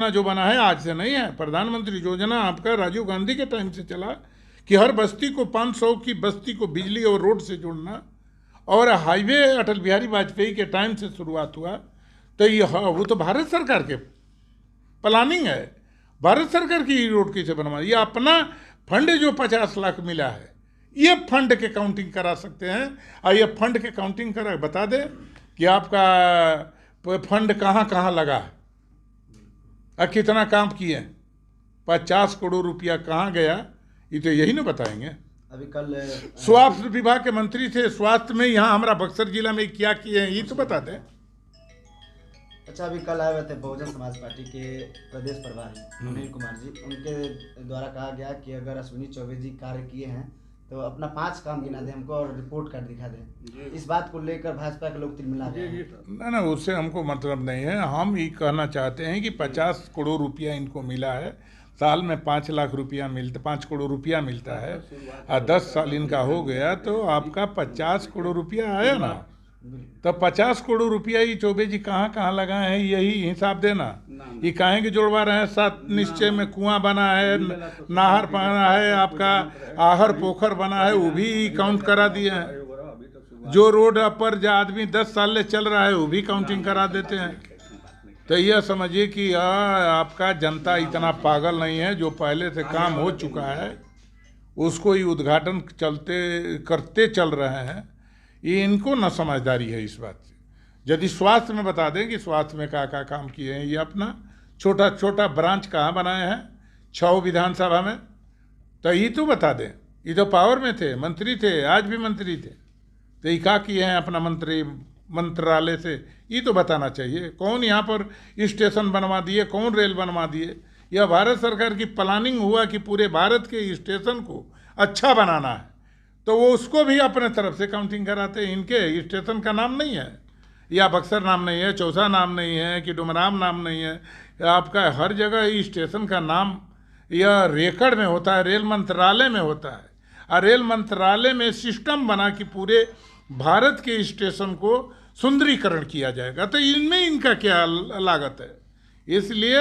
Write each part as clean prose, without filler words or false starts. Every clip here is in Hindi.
जो बना है आज से नहीं है। प्रधानमंत्री योजना आपका राजीव गांधी के टाइम से चला कि हर बस्ती को 500 की बस्ती को बिजली और रोड से जोड़ना, और हाईवे अटल बिहारी वाजपेयी के टाइम से शुरुआत हुआ। तो ये वो तो भारत सरकार के प्लानिंग है, भारत सरकार की रोड कैसे बनवा। ये अपना फंड जो 50 लाख मिला है, ये फंड के काउंटिंग करा सकते हैं। और ये फंड के काउंटिंग करा बता दे कि आपका फंड कहाँ कहाँ लगा है और कितना काम किए, 50 करोड़ रुपया कहाँ गया, ये तो यही ना बताएंगे। अभी कल स्वास्थ्य विभाग के मंत्री थे, स्वास्थ्य में यहाँ हमारा बक्सर जिला में क्या किए हैं ये तो बता दें। अच्छा, अभी कल आए हुए थे बहुजन समाज पार्टी के प्रदेश प्रभारी अनिल कुमार जी, उनके द्वारा कहा गया कि अगर अश्विनी चौबे जी कार्य किए हैं तो अपना 5 काम गिना दें हमको और रिपोर्ट कर दिखा दें। इस बात को लेकर भाजपा के लोग तिलमिला गए हैं। ना उससे हमको मतलब नहीं है। हम ये कहना चाहते हैं कि 50 करोड़ रुपया इनको मिला है, साल में 5 लाख रुपया मिलता, 5 करोड़ रुपया मिलता है, और 10 साल इनका हो गया तो आपका 50 करोड़ रुपया आया ना। तो 50 करोड़ रुपया ही चौबे जी कहाँ कहाँ लगाए हैं यही हिसाब देना। ये काहे कि जुड़वा रहे हैं, 7 निश्चय में कुआं बना है, नाहर बना है, आपका आहर पोखर बना है, वो भी काउंट करा दिए हैं। जो रोड पर जो आदमी 10 साल से चल रहा है वो भी काउंटिंग करा देते हैं। तो यह समझिए कि आपका जनता इतना पागल नहीं है। जो पहले से काम हो चुका है उसको ही उद्घाटन करते चल रहे हैं। ये इनको न समझदारी है इस बात से। यदि स्वास्थ्य में बता दें कि स्वास्थ्य में क्या क्या काम किए हैं, ये अपना छोटा छोटा ब्रांच कहाँ बनाए हैं 6 विधानसभा में, तो ये तो बता दें। ये तो पावर में थे, मंत्री थे, आज भी मंत्री थे, तो ये क्या किए हैं अपना मंत्रालय से, ये तो बताना चाहिए। कौन यहाँ पर स्टेशन बनवा दिए, कौन रेल बनवा दिए। यह भारत सरकार की प्लानिंग हुआ कि पूरे भारत के स्टेशन को अच्छा बनाना है, तो वो उसको भी अपने तरफ से काउंटिंग कराते हैं। इनके स्टेशन का नाम नहीं है, या बक्सर नाम नहीं है, चौसा नाम नहीं है, कि डुमराम नाम नहीं है, आपका हर जगह स्टेशन का नाम यह रेकर्ड में होता है, रेल मंत्रालय में होता है। और रेल मंत्रालय में सिस्टम बना कि पूरे भारत के स्टेशन को सुंदरीकरण किया जाएगा। तो इनमें इनका क्या लागत है। इसलिए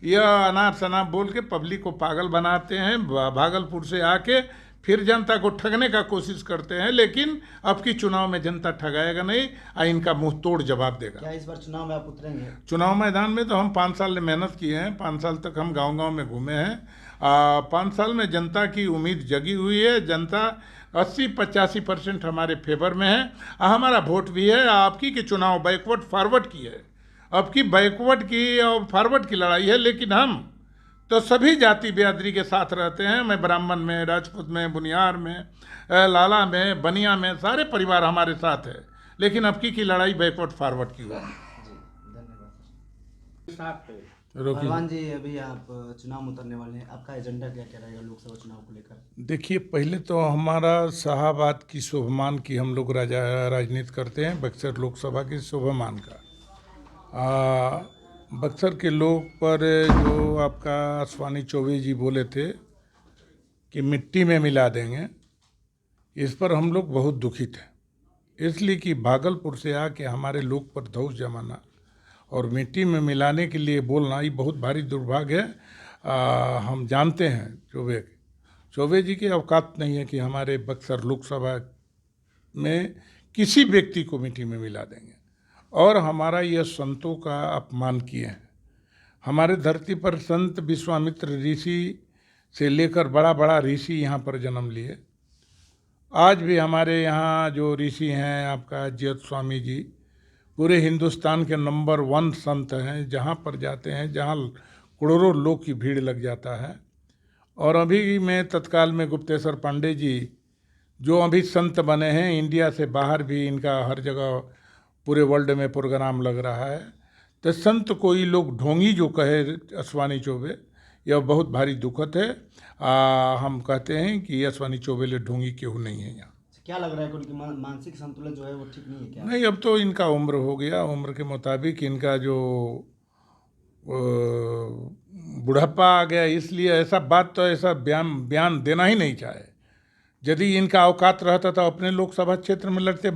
यह अनाप शनाप बोल के पब्लिक को पागल बनाते हैं। भागलपुर से आके फिर जनता को ठगने का कोशिश करते हैं, लेकिन अब की चुनाव में जनता ठगाएगा नहीं और इनका मुंह तोड़ जवाब देगा। क्या इस बार चुनाव में आप उतरेंगे? चुनाव मैदान में तो हम 5 साल मेहनत किए हैं, 5 साल तक हम गांव-गांव में घूमे हैं। 5 साल में जनता की उम्मीद जगी हुई है। जनता 80-85% हमारे फेवर में है। हमारा वोट भी है। आपकी कि चुनाव बैकवर्ड फॉरवर्ड की है, अब की बैकवर्ड की और फॉरवर्ड की लड़ाई है। लेकिन हम तो सभी जाति बिरादरी के साथ रहते हैं। मैं ब्राह्मण में, राजपूत में, बुनियार में, लाला में, बनिया में, सारे परिवार हमारे साथ है। लेकिन अब की लड़ाई बैकवर्ड फॉरवर्ड की हुआ। भगवान जी, अभी आप चुनाव में उतरने वाले हैं, आपका एजेंडा क्या क्या रहेगा लोकसभा चुनाव को लेकर? देखिए, पहले तो हमारा शाहाबाद की शोभमान की हम लोग राजनीति करते हैं, बक्सर लोकसभा की शोभमान का। बक्सर के लोग पर जो आपका अश्विनी चौबे जी बोले थे कि मिट्टी में मिला देंगे, इस पर हम लोग बहुत दुखित हैं। इसलिए कि भागलपुर से आके हमारे लोग पर धौस जमाना और मिट्टी में मिलाने के लिए बोलना, ये बहुत भारी दुर्भाग्य है। हम जानते हैं चौबे जी की औकात नहीं है कि हमारे बक्सर लोकसभा में किसी व्यक्ति को मिट्टी में मिला देंगे। और हमारा यह संतों का अपमान किए हैं। हमारे धरती पर संत विश्वामित्र ऋषि से लेकर बड़ा बड़ा ऋषि यहाँ पर जन्म लिए। आज भी हमारे यहाँ जो ऋषि हैं, आपका जयत स्वामी जी, पूरे हिंदुस्तान के नंबर 1 संत हैं। जहाँ पर जाते हैं, जहाँ करोड़ों लोग की भीड़ लग जाता है। और अभी में तत्काल में गुप्तेश्वर पांडे जी जो अभी संत बने हैं, इंडिया से बाहर भी इनका हर जगह पूरे वर्ल्ड में प्रोग्राम लग रहा है। तो संत कोई लोग ढोंगी जो कहे अश्विनी चौबे, यह बहुत भारी दुखद है। हम कहते हैं कि अश्विनी चौबे ले ढोंगी क्यों नहीं है यहाँ। क्या लग रहा है कि उनकी मानसिक संतुलन जो है वो ठीक नहीं है क्या? नहीं, अब तो इनका उम्र हो गया, उम्र के मुताबिक इनका जो बुढ़ापा आ गया, इसलिए ऐसा बात तो ऐसा बयान देना ही नहीं चाहे। यदि इनका औकात रहता तो अपने लोकसभा क्षेत्र में लड़ते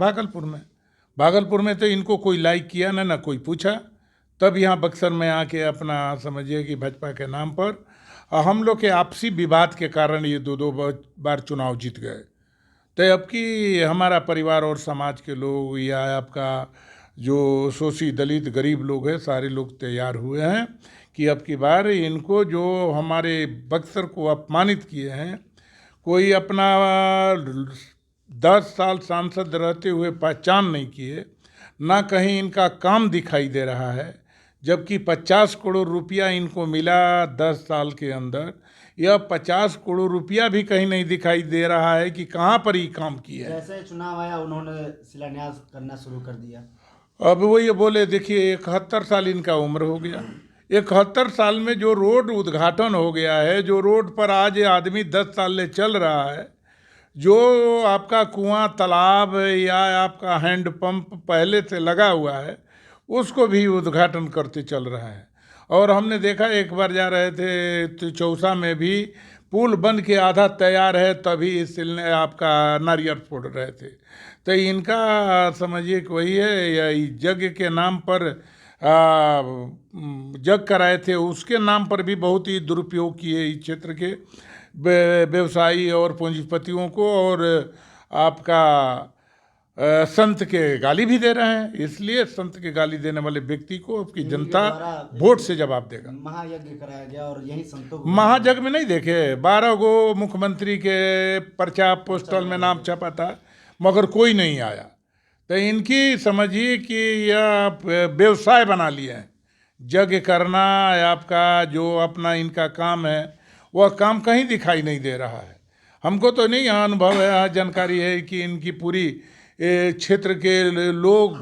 भागलपुर में तो इनको कोई लाइक किया ना कोई पूछा। तब यहाँ बक्सर में आके अपना समझिए कि भाजपा के नाम पर हम लोग के आपसी विवाद के कारण ये दो बार चुनाव जीत गए। तो अब की हमारा परिवार और समाज के लोग या आपका जो शोषित दलित गरीब लोग हैं, सारे लोग तैयार हुए हैं कि अब की बार इनको जो हमारे बक्सर को अपमानित किए हैं, कोई अपना 10 साल सांसद रहते हुए पहचान नहीं किए, ना कहीं इनका काम दिखाई दे रहा है, जबकि 50 करोड़ रुपया इनको मिला 10 साल के अंदर। यह 50 करोड़ रुपया भी कहीं नहीं दिखाई दे रहा है कि कहाँ पर ही काम किया है। जैसे चुनाव आया उन्होंने शिलान्यास करना शुरू कर दिया। अब वो ये बोले, देखिए 71 साल इनका उम्र हो गया, 71 साल में जो रोड उद्घाटन हो गया है, जो रोड पर आज आदमी 10 साल से चल रहा है, जो आपका कुआं तालाब या आपका हैंडपंप पहले से लगा हुआ है, उसको भी उद्घाटन करते चल रहा है। और हमने देखा एक बार जा रहे थे तो चौसा में भी पुल बन के आधा तैयार है, तभी इसने आपका नारियल फोड़ रहे थे। तो इनका समझिए कि वही है, या यज्ञ के नाम पर जग कराए थे, उसके नाम पर भी बहुत ही दुरुपयोग किए इस क्षेत्र के व्यवसायी और पूंजीपतियों को, और आपका संत के गाली भी दे रहे हैं। इसलिए संत के गाली देने वाले व्यक्ति को आपकी जनता वोट से जवाब देगा। महायज्ञ कराया गया और यही संतों को महायज्ञ में नहीं देखे 12 गो मुख्यमंत्री के पर्चा पोस्टल में नाम छपा था, मगर कोई नहीं आया। तो इनकी समझिए कि यह व्यवसाय बना लिया है, यज्ञ करना आपका जो अपना इनका काम है, वह काम कहीं दिखाई नहीं दे रहा है। हमको तो नहीं यहाँ अनुभव है, जानकारी है कि इनकी पूरी क्षेत्र के लोग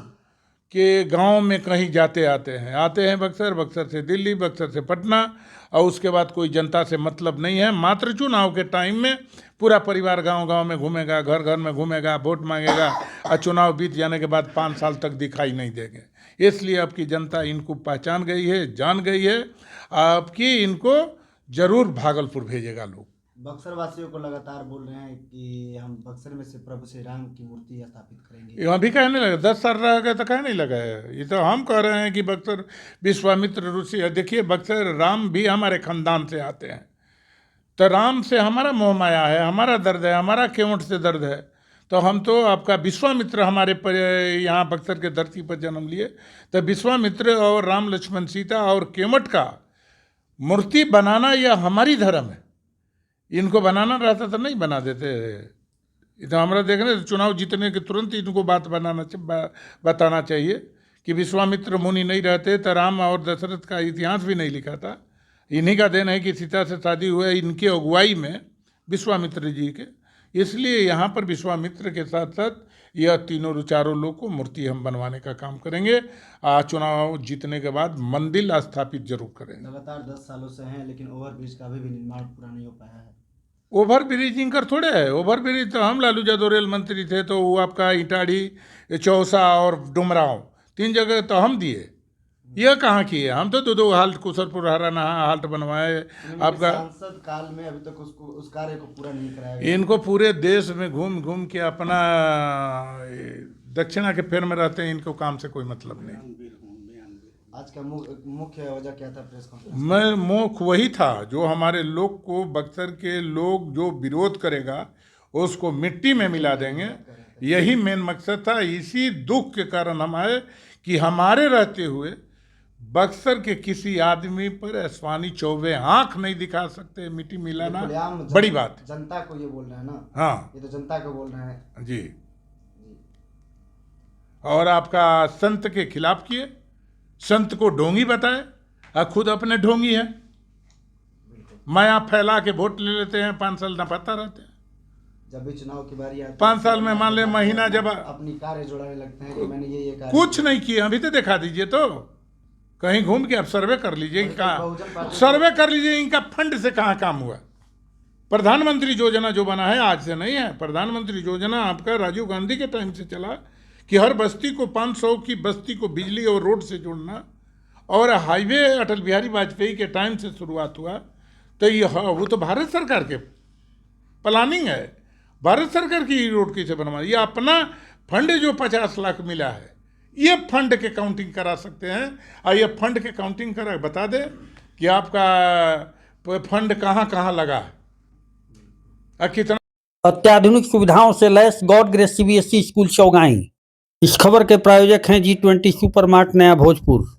के गांव में कहीं जाते आते हैं बक्सर, बक्सर से दिल्ली, बक्सर से पटना, और उसके बाद कोई जनता से मतलब नहीं है। मात्र चुनाव के टाइम में पूरा परिवार गांव-गांव में घूमेगा, घर घर में घूमेगा, वोट मांगेगा, और चुनाव बीत जाने के बाद 5 साल तक दिखाई नहीं देंगे। इसलिए आपकी जनता इनको पहचान गई है, जान गई है, आपकी इनको जरूर भागलपुर भेजेगा लोग। बक्सर वासियों को लगातार बोल रहे हैं कि हम बक्सर में से प्रभु श्री राम की मूर्ति स्थापित करेंगे। यहाँ भी कहने लगे 10 साल रह गए तो कहने नहीं लगा है। ये तो हम कह रहे हैं कि बक्सर विश्वामित्र ऋषि है। देखिए बक्सर राम भी हमारे खानदान से आते हैं, तो राम से हमारा मोह माया है, हमारा दर्द है, हमारा केवट से दर्द है। तो हम तो आपका विश्वामित्र हमारे पर यहाँ बक्सर के धरती पर जन्म लिए, तो विश्वामित्र और राम लक्ष्मण सीता और केवट का मूर्ति बनाना यह हमारी धर्म है। इनको बनाना रहता तो नहीं बना देते। तो हमारा देखने चुनाव जीतने के तुरंत इनको बात बताना चाहिए कि विश्वामित्र मुनि नहीं रहते तो राम और दशरथ का इतिहास भी नहीं लिखा था। इन्हीं का देन है कि सीता से शादी हुआ इनके अगुवाई में विश्वामित्र जी के। इसलिए यहाँ पर विश्वामित्र के साथ साथ यह तीनों चारों लोग को मूर्ति हम बनवाने का काम करेंगे। चुनाव जीतने के बाद मंदिर स्थापित जरूर करेंगे। लगातार 10 सालों से हैं, लेकिन ओवरब्रिज का भी निर्माण पूरा नहीं हो पाया है। ओवर ब्रिज इनकर थोड़े है। ओवर ब्रिज तो हम लालू यादव रेल मंत्री थे तो वो आपका इटाढ़ी, चौसा और डुमराव 3 जगह तो हम दिए। यह कहाँ किए? हम तो दो हाल्ट कुसरपुर हराना हाल्ट बनवाए आपका। सांसद काल में अभी तक उस कार्य को पूरा नहीं कराया गया। इनको पूरे देश में घूम घूम के अपना दक्षिणा के फेर में रहते हैं, इनको काम से कोई मतलब नहीं। आज का मुख्य वजह क्या था प्रेस कॉन्फ्रेंस? मैं मुख्य वही था जो हमारे लोग को, बक्सर के लोग जो विरोध करेगा उसको मिट्टी में मिला देंगे, यही मेन मकसद था। इसी दुख के कारण हम आए कि हमारे रहते हुए बक्सर के किसी आदमी पर अश्वानी चौबे आंख नहीं दिखा सकते। मिट्टी मिलाना बड़ी बात। जनता को ये बोल रहे हैं ना। हाँ, ये तो जनता को बोल रहे हैं जी। और आपका संत के खिलाफ किए, संत को ढोंगी बताए, और खुद अपने ढोंगी है। माया फैला के वोट ले लेते हैं, 5 साल ना पता रहते हैं। जब भी चुनाव की बारी आती है 5 साल में मान ले महीना जब अपनी कार्य जोड़ाने लगते हैं कि मैंने ये कार्य कुछ नहीं किया। अभी तो दिखा दीजिए, तो कहीं घूम के आप सर्वे कर लीजिए, कहाँ सर्वे कर लीजिए इनका फंड से कहाँ काम हुआ। प्रधानमंत्री योजना जो बना है आज से नहीं है। प्रधानमंत्री योजना आपका राजीव गांधी के टाइम से चला कि हर बस्ती को 500 की बस्ती को बिजली और रोड से जोड़ना, और हाईवे अटल बिहारी वाजपेयी के टाइम से शुरुआत हुआ। तो ये वो तो भारत सरकार के प्लानिंग है, भारत सरकार की रोड कैसे बनवा। ये अपना फंड जो 50 लाख मिला है ये फंड के काउंटिंग करा सकते हैं। और ये फंड के काउंटिंग करा बता दे कि आपका फंड कहाँ कहाँ लगा है और कितना। अत्याधुनिक सुविधाओं से lace God grace CBSE school चौगाई। इस खबर के प्रायोजक हैं G20 सुपरमार्ट नया भोजपुर।